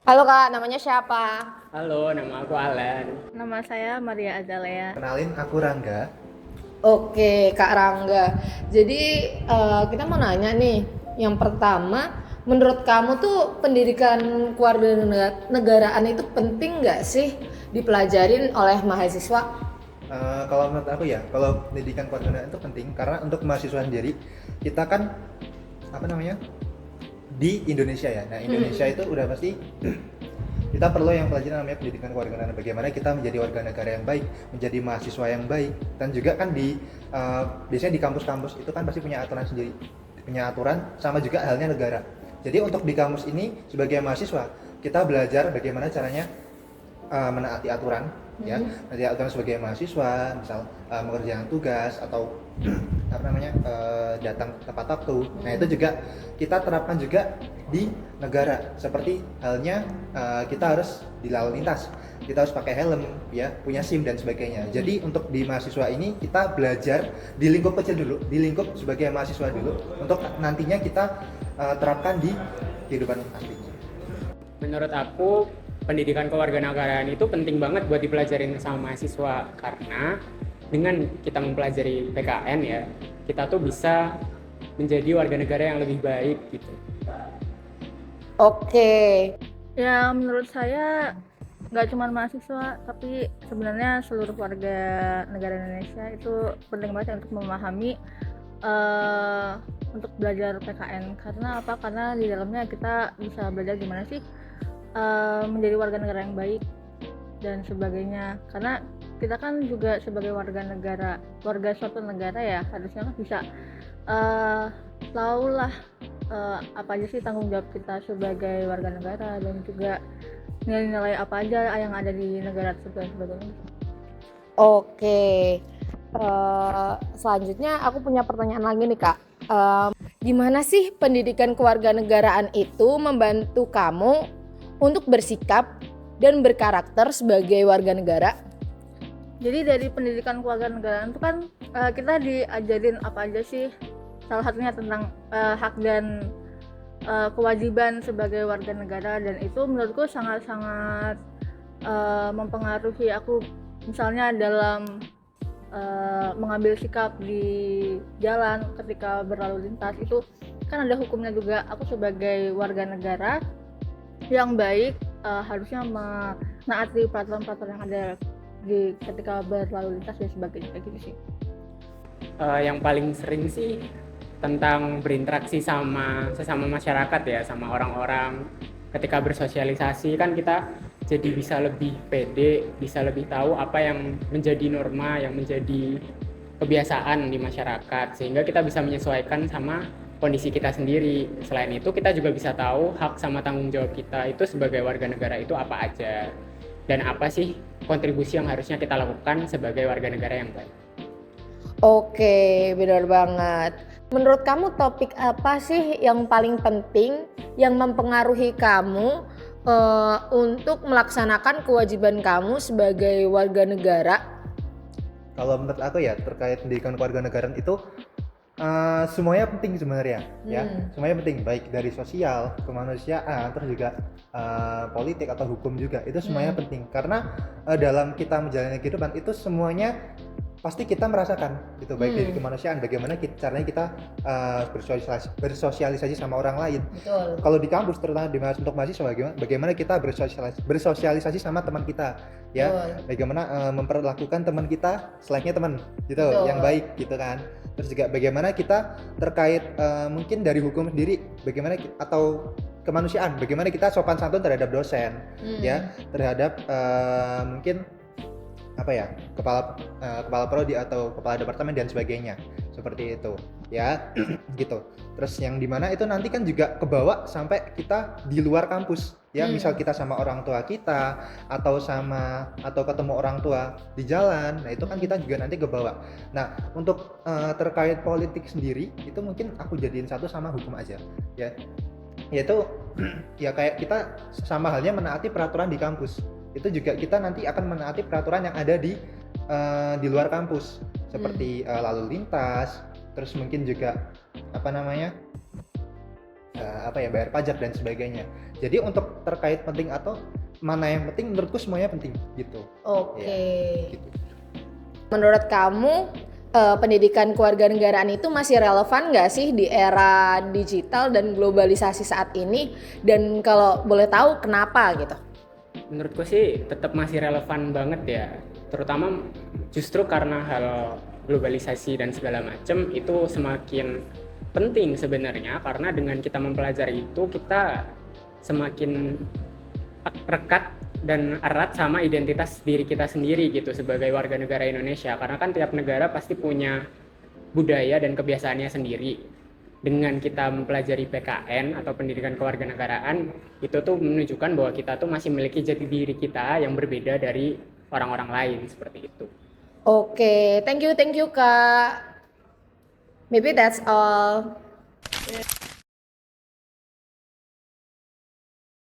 Halo Kak, namanya siapa? Halo, nama aku Alan. Nama saya Maria Azalea. Kenalin, aku Rangga. Oke, Kak Rangga. Jadi kita mau nanya nih. Yang pertama, menurut kamu tuh pendidikan kewarganegaraan itu penting nggak sih dipelajarin oleh mahasiswa? Kalau menurut aku ya, kalau pendidikan kewarganegaraan itu penting karena untuk mahasiswa sendiri kita kan apa namanya di Indonesia ya. Nah Indonesia itu udah pasti kita perlu yang pelajaran namanya pendidikan kewarganegaraan. Bagaimana kita menjadi warga negara yang baik, menjadi mahasiswa yang baik, dan juga kan biasanya di kampus-kampus itu kan pasti punya aturan sendiri, punya aturan sama juga halnya negara. Jadi untuk di kampus ini sebagai mahasiswa kita belajar bagaimana caranya menaati aturan ya, menaati aturan sebagai mahasiswa, misal mengerjakan tugas atau apa namanya datang tepat waktu. Nah itu juga kita terapkan juga di negara, seperti halnya kita harus di lalu lintas, kita harus pakai helm ya, punya SIM dan sebagainya. Jadi untuk di mahasiswa ini kita belajar di lingkup kecil dulu, di lingkup sebagai mahasiswa dulu, untuk nantinya kita terapkan di kehidupan aslinya. Menurut aku, pendidikan kewarganegaraan itu penting banget buat dipelajarin sama mahasiswa karena dengan kita mempelajari PKN ya, kita tuh bisa menjadi warga negara yang lebih baik gitu. Oke. Ya, menurut saya nggak cuma mahasiswa, tapi sebenarnya seluruh warga negara Indonesia itu penting banget untuk memahami untuk belajar PKN. Karena apa? Karena di dalamnya kita bisa belajar gimana sih menjadi warga negara yang baik dan sebagainya. Karena kita kan juga sebagai warga suatu negara ya, harusnya kan bisa tahu lah apa aja sih tanggung jawab kita sebagai warga negara, dan juga nilai-nilai apa aja yang ada di negara tersebut dan sebagainya. Oke. Selanjutnya aku punya pertanyaan lagi nih Kak. Gimana sih pendidikan kewarganegaraan itu membantu kamu untuk bersikap dan berkarakter sebagai warga negara? Jadi dari pendidikan kewarganegaraan itu kan kita diajarin apa aja sih, salah satunya tentang hak dan kewajiban sebagai warga negara, dan itu menurutku sangat-sangat mempengaruhi aku, misalnya dalam mengambil sikap di jalan ketika berlalu lintas. Itu kan ada hukumnya juga. Aku sebagai warga negara yang baik harusnya menaati peraturan-peraturan yang ada di ketika berlalu lintas dan sebagainya, kayak gitu sih. Yang paling sering sih tentang berinteraksi sama sesama masyarakat ya, sama orang-orang. Ketika bersosialisasi kan kita jadi bisa lebih pede, bisa lebih tahu apa yang menjadi norma, yang menjadi kebiasaan di masyarakat, sehingga kita bisa menyesuaikan sama kondisi kita sendiri. Selain itu kita juga bisa tahu hak sama tanggung jawab kita itu sebagai warga negara itu apa aja, dan apa sih kontribusi yang harusnya kita lakukan sebagai warga negara yang baik. Oke, benar banget. Menurut kamu topik apa sih yang paling penting yang mempengaruhi kamu untuk melaksanakan kewajiban kamu sebagai warga negara? Kalau menurut aku ya terkait pendidikan kewarganegaraan itu semuanya penting sebenarnya ya, semuanya penting, baik dari sosial, kemanusiaan, terus juga politik atau hukum juga, itu semuanya penting karena dalam kita menjalani kehidupan itu semuanya pasti kita merasakan gitu, baik dari kemanusiaan, bagaimana caranya kita bersosialisasi sama orang lain. Betul. Kalau di kampus terutama untuk mahasiswa, bagaimana kita bersosialisasi sama teman kita ya. Betul. Bagaimana memperlakukan teman kita selainnya teman gitu. Betul. Yang baik gitu kan. Terus juga bagaimana kita terkait mungkin dari hukum sendiri, bagaimana atau kemanusiaan, bagaimana kita sopan santun terhadap dosen ya, terhadap mungkin apa ya, kepala prodi atau kepala departemen dan sebagainya, seperti itu ya. Gitu. Terus yang dimana itu nanti kan juga kebawa sampai kita di luar kampus ya, misal kita sama orang tua kita atau ketemu orang tua di jalan, nah itu kan kita juga nanti kebawa. Nah untuk terkait politik sendiri itu mungkin aku jadiin satu sama hukum aja ya, yaitu ya kayak kita sama halnya menaati peraturan di kampus, itu juga kita nanti akan menaati peraturan yang ada di luar kampus, seperti lalu lintas, terus mungkin juga apa namanya bayar pajak dan sebagainya. Jadi untuk terkait penting atau mana yang penting, menurutku semuanya penting gitu. Oke. Ya, gitu. Menurut kamu pendidikan kewarganegaraan itu masih relevan nggak sih di era digital dan globalisasi saat ini? Dan kalau boleh tahu kenapa gitu? Menurutku sih tetap masih relevan banget ya, terutama justru karena hal globalisasi dan segala macam itu semakin penting sebenarnya, karena dengan kita mempelajari itu kita semakin rekat dan erat sama identitas diri kita sendiri gitu sebagai warga negara Indonesia, karena kan tiap negara pasti punya budaya dan kebiasaannya sendiri. Dengan kita mempelajari PKN atau pendidikan kewarganegaraan, itu tuh menunjukkan bahwa kita tuh masih memiliki jati diri kita yang berbeda dari orang-orang lain seperti itu. Oke, thank you Kak. Maybe that's all.